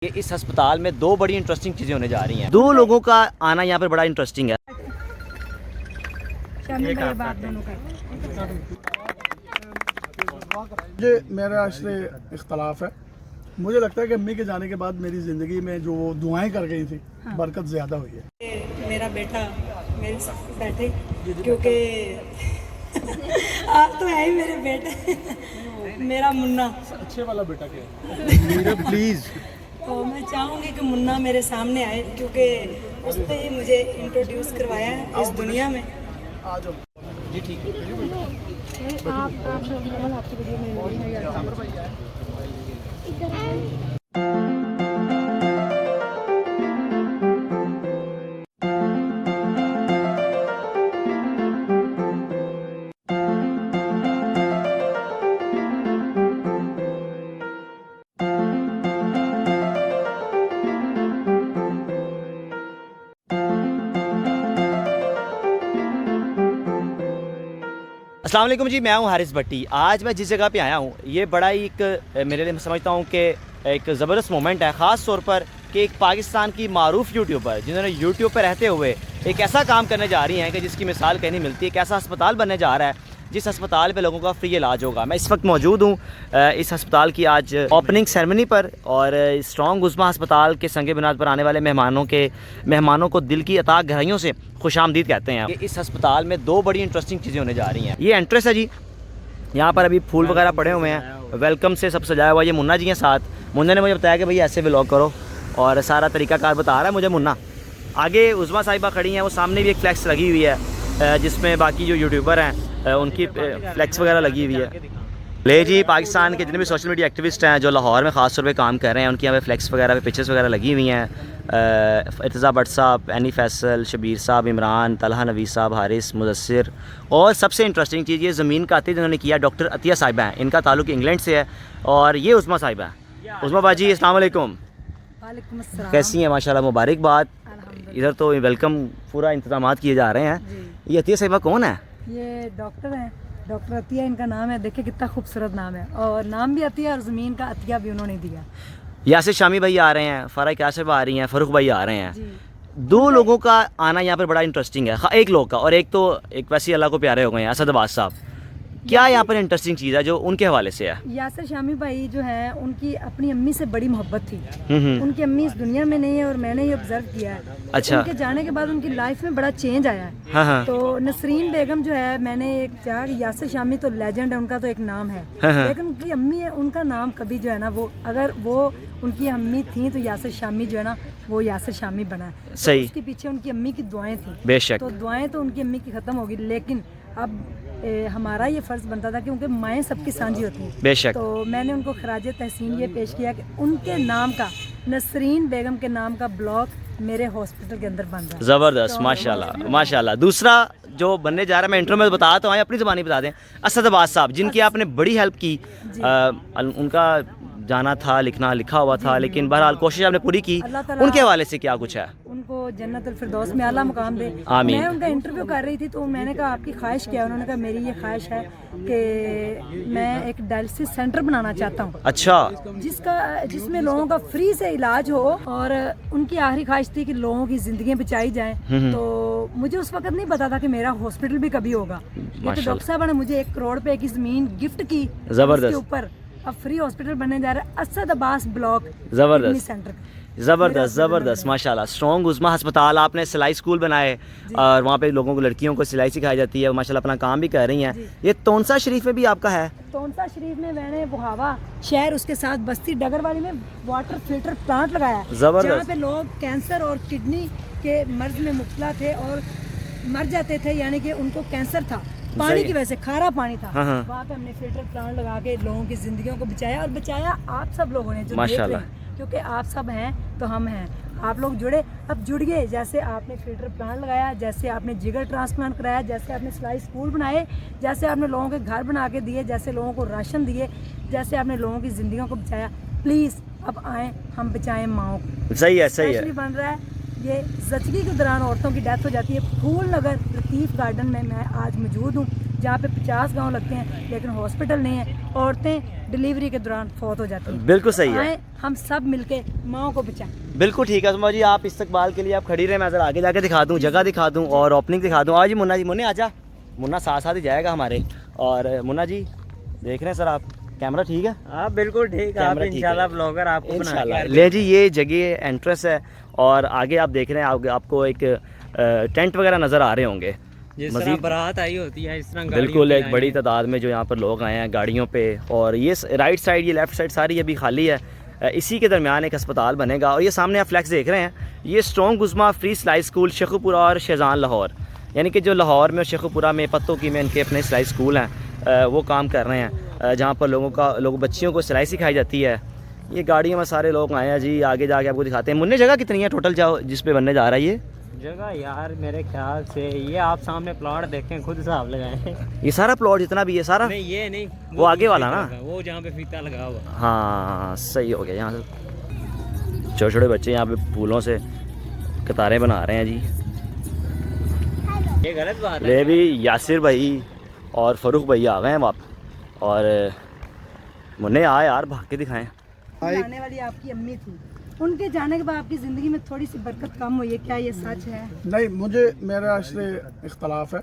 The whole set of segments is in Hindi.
इस अस्पताल में दो बड़ी इंटरेस्टिंग चीज़ें होने जा रही हैं। दो लोगों का आना यहाँ पर बड़ा इंटरेस्टिंग है। ये मेरा इससे इख्तलाफ है। मुझे लगता है कि अम्मी के जाने के बाद मेरी ज़िंदगी में जो दुआएं कर गई थी बरकत ज़्यादा हुई है। मेरा बेटा मेरे साथ बैठे क्योंकि आप तो है ही मेरे बेटे। मेरा मुन्ना अच्छे वाला बेटा क्या है? प्लीज़ तो मैं चाहूँगी कि मुन्ना मेरे सामने आए क्योंकि उसने ही मुझे इंट्रोड्यूस करवाया है इस दुनिया में। आ जाओ जी। ठीक है अस्सलाम वालेकुम जी, मैं हूं हारिस भट्टी। आज मैं जिस जगह पे आया हूं ये बड़ा ही एक मेरे लिए समझता हूं कि एक ज़बरदस्त मोमेंट है, ख़ास तौर पर कि एक पाकिस्तान की मारूफ यूट्यूबर जिन्होंने यूट्यूब पर रहते हुए एक ऐसा काम करने जा रही हैं कि जिसकी मिसाल कहीं नहीं मिलती। एक ऐसा अस्पताल बनने जा रहा है जिस अस्पताल पे लोगों का फ्री इलाज होगा। मैं इस वक्त मौजूद हूँ इस अस्पताल की आज ओपनिंग सेरेमनी पर और स्ट्रॉन्ग उज़्मा अस्पताल के संगे बुनियाद पर आने वाले मेहमानों को दिल की अता गहराइयों से खुशामदीद कहते हैं। इस अस्पताल में दो बड़ी इंटरेस्टिंग चीज़ें होने जा रही हैं। ये एंट्रेंस है जी, यहाँ पर अभी फूल वगैरह पड़े हुए हैं, वेलकम से सब सजाया हुआ। ये मुन्ना जी हैं साथ। मुन्ना ने मुझे बताया कि भाई ऐसे व्लॉग करो और सारा तरीकाकार बता रहा है मुझे मुन्ना। आगे उज़्मा साहिबा खड़ी हैं, वो सामने भी एक फ्लैक्स लगी हुई है जिसमें बाकी जो यूट्यूबर हैं उनकी फ्लैक्स वगैरह लगी हुई है। ले जी, पाकिस्तान के जितने भी सोशल मीडिया एक्टिविस्ट हैं जो लाहौर में ख़ास तौर पे काम कर रहे हैं उनकी यहाँ पे फ्लैक्स वगैरह पे पिक्चर्स वगैरह लगी हुई हैं। इर्तिज़ा भट्ट साहब, एनी फैसल, शबीर साहब, इमरान, तलहा नवीस साहब, हारिस, मुदस्सिर और सबसे इंटरेस्टिंग चीज़ ये ज़मीन का अतीत जिन्होंने किया डॉक्टर अतिया साहिबा हैं। इनका ताल्लुक इंग्लैंड से है और ये उज़्मा साहिबा हैं। उज़्मा बाजी अस्सलाम वालेकुम, कैसी हैं? माशाल्लाह मुबारकबाद। इधर तो वेलकम पूरा इंतजाम किए जा रहे हैं। ये अतिया साहिबा कौन है? ये डॉक्टर हैं, डॉक्टर अतिया इनका नाम है। देखिए कितना खूबसूरत नाम है और नाम भी अतिया और ज़मीन का अतिया भी उन्होंने दिया। यासिर शामी भाई आ रहे हैं, फ़ारा काशिफ आ रही हैं, फ़ारूक भाई आ रहे हैं। दो लोगों का आना यहाँ पर बड़ा इंटरेस्टिंग है। एक लोग का और एक वैसे अल्लाह को प्यारे हो गए हैं, असद अब्बास साहब। क्या यहाँ पर इंटरेस्टिंग चीज़ है जो उनके हवाले से है? यासिर शामी भाई जो है उनकी अपनी अम्मी से बड़ी मोहब्बत थी। उनकी अम्मी इस दुनिया में नहीं है और मैंने ये ऑब्जर्व किया है। अच्छा। उनके जाने के बाद उनकी लाइफ में बड़ा चेंज आया है। हाँ। तो नसरीन बेगम जो है, मैंने एक कहा कि यासिर शामी तो लेजेंड है, उनका तो एक नाम है। लेकिन उनकी अम्मी है, उनका नाम कभी जो है ना, वो अगर वो उनकी अम्मी थी तो यासिर शामी जो है ना वो यासिर शामी बना। सही। तो उसके पीछे उनकी अम्मी की दुआएं थी। बेशक। तो दुआएं तो उनकी अम्मी की खत्म होगी, लेकिन अब हमारा ये फ़र्ज़ बनता था क्योंकि माएँ सबकी साझी होती हैं। बेशक। तो मैंने उनको खराजे तहसीन ये पेश किया कि उनके नाम का, नसरीन बेगम के नाम का ब्लॉक मेरे हॉस्पिटल के अंदर बन रहा है। ज़बरदस्त, तो माशाल्लाह माशाल्लाह। दूसरा जो बनने जा रहा है, मैं इंट्रो में बता तो आए, अपनी ज़बानी बता दें। असद अब्बास साहब जिनकी आपने बड़ी हेल्प की, उनका जाना था, लिखा हुआ था, लेकिन बहरहाल कोशिश आपने पूरी की। उनके हवाले से क्या कुछ है? उनको जन्नतुल फिरदौस में आला मुकाम दे। आमीन। मैं उनका इंटरव्यू कर रही थी तो मैंने कहा आपकी ख्वाहिश क्या है? उन्होंने कहा मेरी ये ख्वाहिश है कि मैं एक डायलिसिस सेंटर बनाना चाहता हूँ। अच्छा। जिसमें लोगों का फ्री से इलाज हो और उनकी आखिरी ख्वाहिश थी कि लोगों की जिंदगी बचाई जाए। तो मुझे उस वक्त नहीं पता था कि मेरा हॉस्पिटल भी कभी होगा। लेकिन डॉक्टर साहब ने मुझे 1 करोड़ रुपए की ज़मीन गिफ्ट की। जबरदस्त। ऊपर अब फ्री हॉस्पिटल बनने जा रहा है, असद अब्बास ब्लॉक जबरदस्त सेंटर। ज़बरदस्त माशाल्लाह। स्ट्रॉन्ग उज़्मा अस्पताल, आपने सिलाई स्कूल बनाए और वहाँ पे लोगों को, लड़कियों को सिलाई सिखाई जाती है, माशाल्लाह अपना काम भी कर रही हैं। ये तोनसा शरीफ में भी आपका है? तोनसा शरीफ में मैंने बुहावा शहर, उसके साथ बस्ती डगरवाली में वाटर फिल्टर प्लांट लगाया है, जहाँ पे लोग कैंसर और किडनी के मर्ज में मुब्तला थे और मर जाते थे, यानी कि उनको कैंसर था पानी की वजह से, खारा पानी था। वहाँ पे हमने फिल्टर प्लांट लगा के लोगों की जिंदगियों को बचाया और बचाया आप सब लोगों ने जो माशाल्लाह। क्योंकि आप सब हैं तो हम हैं। आप लोग जुड़े, अब जुड़ गए। जैसे आपने फिल्टर प्लांट लगाया, जैसे आपने जिगर ट्रांसप्लांट कराया, जैसे आपने सिलाई स्कूल बनाए, जैसे आपने लोगों के घर बना के दिए, जैसे लोगों को राशन दिए, जैसे आपने लोगों की जिंदगियों को बचाया। प्लीज़ अब आएँ, हम बचाएं माओ को। सही है। बन रहा है ये ज़चगी के दौरान औरतों की डेथ हो जाती है। फूल नगर लतीफ़ गार्डन में मैं आज मौजूद हूँ। जहाँ पे 50 गांव लगते हैं लेकिन हॉस्पिटल नहीं है। औरतें डिलीवरी के दौरान फौत हो जाती हैं। बिल्कुल सही है। आए हम सब मिलके माओ को बचाएं। बिल्कुल ठीक है सुमा जी, आप इस्तकबाल के लिए आप खड़ी रहे, मैं ज़रा आगे जाके दिखा दूँ, जगह दिखा दूँ और ओपनिंग दिखा दूँ। आज जी मुन्ना जी, मुन्ने आजा, मुन्ना साथ साथ ही जाएगा हमारे। और मुन्ना जी देख रहे हैं सर आप, कैमरा ठीक है? हाँ बिल्कुल ठीक है। आप इंशाल्लाह ब्लॉगर आपको बना के ले जी, ये जगह एंट्रेंस है और आगे आप देख रहे हैं आपको एक टेंट वगैरह नज़र आ रहे होंगे। जिस तरह बारात आई होती है इस तरह बिल्कुल एक बड़ी तादाद में जो यहाँ पर लोग आए हैं गाड़ियों पे। और ये राइट साइड, ये लेफ़्ट साइड सारी अभी खाली है। इसी के दरमियान एक अस्पताल बनेगा। और ये सामने आप फ्लैक्स देख रहे हैं, ये स्ट्रॉन्ग उज़्मा फ्री सिलाई स्कूल शेखुपुरा और शेजान लाहौर, यानी कि जो लाहौर में और शेखुपुरा में पत्तों की में इनके अपने सिलाई स्कूल हैं, वो काम कर रहे हैं, जहाँ पर बच्चियों को सिलाई सिखाई जाती है। ये गाड़ियों में सारे लोग आए हैं जी। आगे जाके आपको दिखाते हैं। मुन्ने जगह कितनी है टोटल जाओ जिस पे बनने जा रहा है ये जगह? यार मेरे ख्याल से ये आप सामने प्लॉट देखें, खुद हिसाब लगाएं। ये सारा प्लॉट जितना भी है सारा? नहीं ये नहीं, वो आगे वाला ना, वो जहाँ पे फीता लगा हुआ। हाँ सही हो गया। यहाँ से छोटे छोटे बच्चे यहाँ पे फूलों से कतारें बना रहे हैं जी। ये गलत बात है। ले भी यासिर भाई और फ़रूख भाई आ गए हैं आप। और मुन्ने आ यार, भाग के दिखाएं। आने वाली आपकी अम्मी थी, उनके जाने के बाद आपकी ज़िंदगी में थोड़ी सी बरकत कम हुई है, क्या ये सच है? नहीं, मुझे मेरा इससे इख्तलाफ है।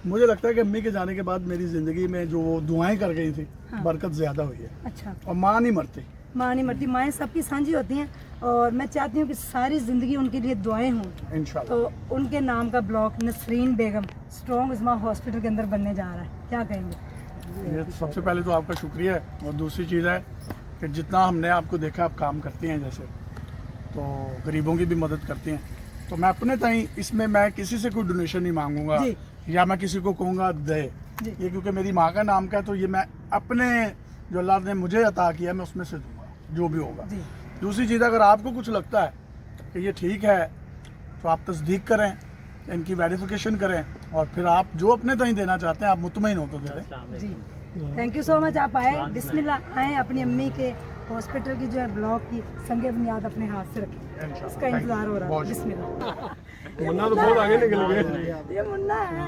मुझे लगता है कि अम्मी के जाने के बाद मेरी ज़िंदगी में जो वो दुआएं कर गई थी, हाँ। बरकत ज़्यादा हुई है। अच्छा। और माँ नहीं मरती। माँ नहीं मरती, माएँ सबकी साझी होती हैं और मैं चाहती हूँ कि सारी ज़िंदगी उनके लिए दुआएं हों। इंशाल्लाह। तो उनके नाम का ब्लॉक नसरीन बेगम स्ट्रॉन्ग उज़्मा हॉस्पिटल के अंदर बनने जा रहा है, क्या कहेंगे? ये सबसे पहले तो आपका शुक्रिया है। और दूसरी चीज़ है कि जितना हमने आपको देखा आप काम करती हैं, जैसे तो गरीबों की भी मदद करती हैं, तो मैं अपने ताई इसमें मैं किसी से कोई डोनेशन नहीं मांगूंगा या मैं किसी को कहूँगा दे। ये क्योंकि मेरी माँ का नाम का है, तो ये मैं अपने जो अल्लाह ने मुझे अता किया मैं उसमें से दूंगा जो भी होगा। दूसरी चीज़, अगर आपको कुछ लगता है कि ये ठीक है तो आप तस्दीक करें, इनकी वेरिफिकेशन करें और फिर आप जो अपने ताई देना चाहते हैं आप मुतमईन हो तो दे दें। जी थैंक यू सो मच। आप आए, बिस्मिल्लाह आए, अपनी अम्मी के हॉस्पिटल की जो है ब्लॉक की संगे बुनियाद अपने हाथ से रखें, इसका इंतजार हो रहा है। बिस्मिल्लाह। मुन्ना तो बहुत आगे निकल गए। ये मुन्ना है,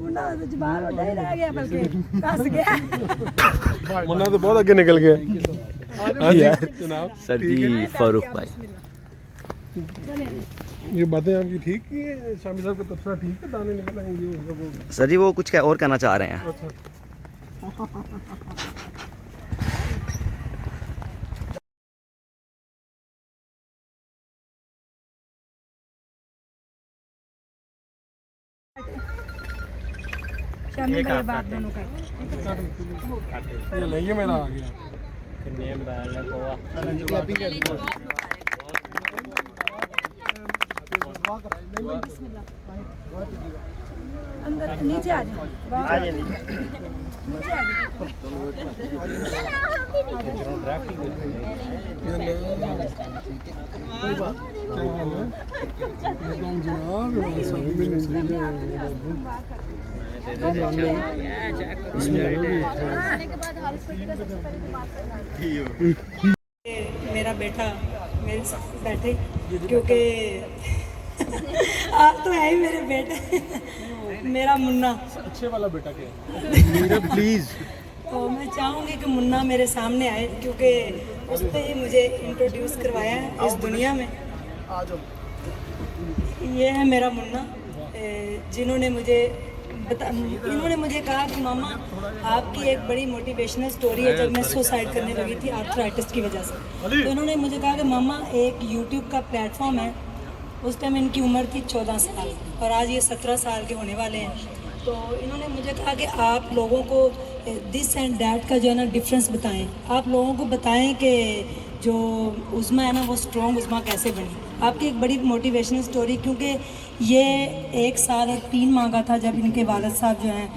मुन्ना तो जुबान उठा ही रह गया, बल्कि फंस गया। मुन्ना तो बहुत आगे निकल गए। सर जी फ़रूख भाई, ये बातें आपकी ठीक है, शामी साहब का तबसरा ठीक है, दाने निकल आएंगे। सर जी वो कुछ और कहना चाह रहे हैं। शामी मेरे बाप दोनों का ये नहीं, मेरा आ गया। अंदर नीचे आ जाओ, नीचे आ मेरा बेटा मेरे साथ बैठे, क्योंकि आप तो है ही मेरे बेटे। मेरा मुन्ना अच्छे वाला बेटा क्या है? प्लीज। तो मैं चाहूँगी कि मुन्ना मेरे सामने आए, क्योंकि उसने ही मुझे इंट्रोड्यूस करवाया है इस दुनिया में। ये है मेरा मुन्ना, जिन्होंने मुझे इन्होंने मुझे कहा कि मामा आपकी एक बड़ी मोटिवेशनल स्टोरी है। जब मैं सुसाइड करने लगी थी आर्थराइटिस की वजह से, तो इन्होंने मुझे कहा कि मामा एक यूट्यूब का प्लेटफॉर्म है। उस टाइम इनकी उम्र थी 14 साल और आज ये 17 साल के होने वाले हैं। तो इन्होंने मुझे कहा कि आप लोगों को दिस एंड दैट का जो है ना डिफरेंस बताएं, आप लोगों को बताएं कि जो उज़्मा है ना वो स्ट्रॉन्ग उज़्मा कैसे बनी। आपकी एक बड़ी मोटिवेशनल स्टोरी, क्योंकि ये 1 साल और 3 माह का था जब इनके वालिद साहब जो हैं,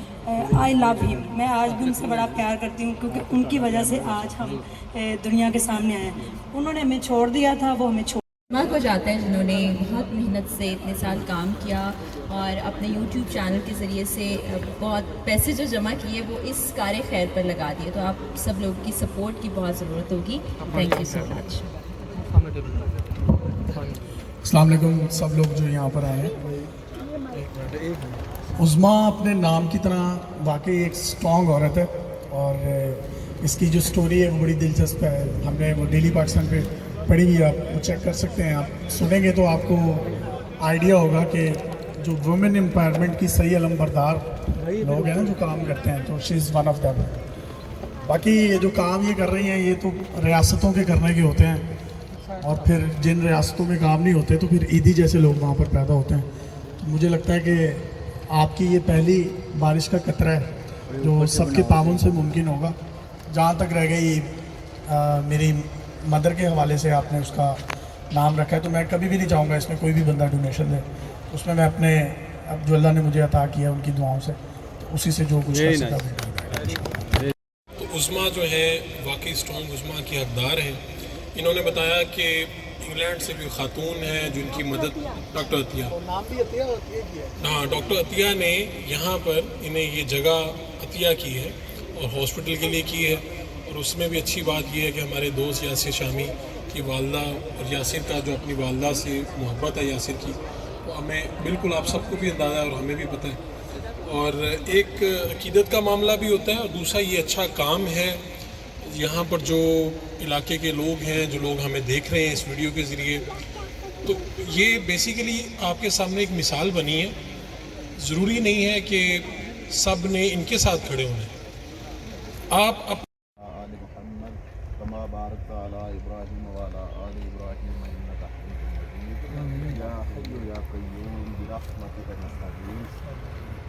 आई लव हिम, मैं आज भी उनसे बड़ा प्यार करती हूँ, क्योंकि उनकी वजह से आज हम दुनिया के सामने आए हैं। उन्होंने हमें छोड़ दिया था, वो हमें माँ को जाते हैं जिन्होंने बहुत मेहनत से इतने साल काम किया और अपने YouTube चैनल के ज़रिए से बहुत पैसे जो जमा किए वो इस कार्य खैर पर लगा दिए। तो आप सब लोगों की सपोर्ट की बहुत ज़रूरत होगी। Thank you so much. अस्सलाम वालेकुम सब लोग जो यहाँ पर आए हैं। उज़्मा अपने नाम की तरह वाकई एक स्ट्रॉन्ग औरत है और इसकी जो स्टोरी है वो बड़ी दिलचस्प है। हमने वो डेली पाकिस्तान पे पढ़ी हुई है, आप वो चेक कर सकते हैं। आप सुनेंगे तो आपको आइडिया होगा कि जो वुमेन एम्पावरमेंट की सही अलम बरदार लोग हैं ना जो काम करते हैं, तो she is one of them. बाकी ये जो काम ये कर रही हैं ये तो रियासतों के करने के होते हैं, और फिर जिन रियासतों में काम नहीं होते तो फिर ईदी जैसे लोग वहाँ पर पैदा होते हैं। तो मुझे लगता है कि आपकी ये पहली बारिश का कतरा है जो सबके ताउन से मुमकिन होगा। जहाँ तक रह गई मेरी मदर के हवाले से आपने उसका नाम रखा है, तो मैं कभी भी नहीं चाहूँगा इसमें कोई भी बंदा डोनेशन दे, उसमें मैं अपने अब जो अल्लाह ने मुझे अता किया उनकी दुआओं से, तो उसी से जो कुछ कर सका तो उज़्मा जो है वाकई स्ट्रॉन्ग उज़्मा की हकदार है। इन्होंने बताया कि इंग्लैंड से भी खातून है जिनकी मदद डॉक्टर अतिया, हाँ डॉक्टर अतिया ने यहाँ पर इन्हें ये जगह अतिया की है और हॉस्पिटल के लिए की है। और उसमें भी अच्छी बात यह है कि हमारे दोस्त यासिर शामी की वालदा और यासिर का जो अपनी वालदा से मोहब्बत है यासिर की, तो हमें बिल्कुल आप सबको भी अंदाज़ा है और हमें भी पता है। और एक अकीदत का मामला भी होता है और दूसरा ये अच्छा काम है। यहाँ पर जो इलाके के लोग हैं, जो लोग हमें देख रहे हैं इस वीडियो के ज़रिए, तो ये बेसिकली आपके सामने एक मिसाल बनी है। ज़रूरी नहीं है कि सब ने इनके साथ खड़े होने। आप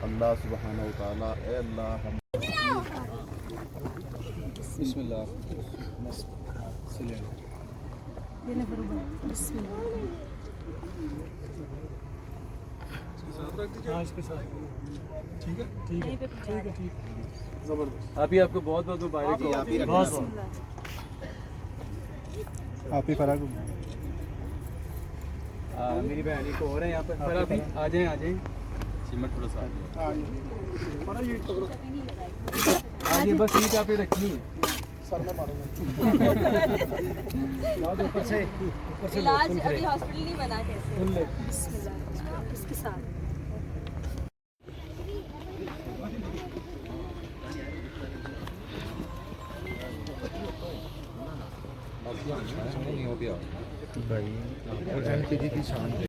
अल्लाह सुब्हानहू व तआला, ए अल्लाह हम बिस्मिल्लाह अभी आपको बहुत बहुत मुबारक हो। आप ही फराग मेरी बहन को हो रहे हैं यहाँ पर। अभी आ जाएं सिमट थोड़ा सा आगे, बस सीट आप ही रखनी है। इलाज अभी हॉस्पिटल नहीं बना कैसे? इसके साथ नहीं हो गया भाई, और एलपीजी की शान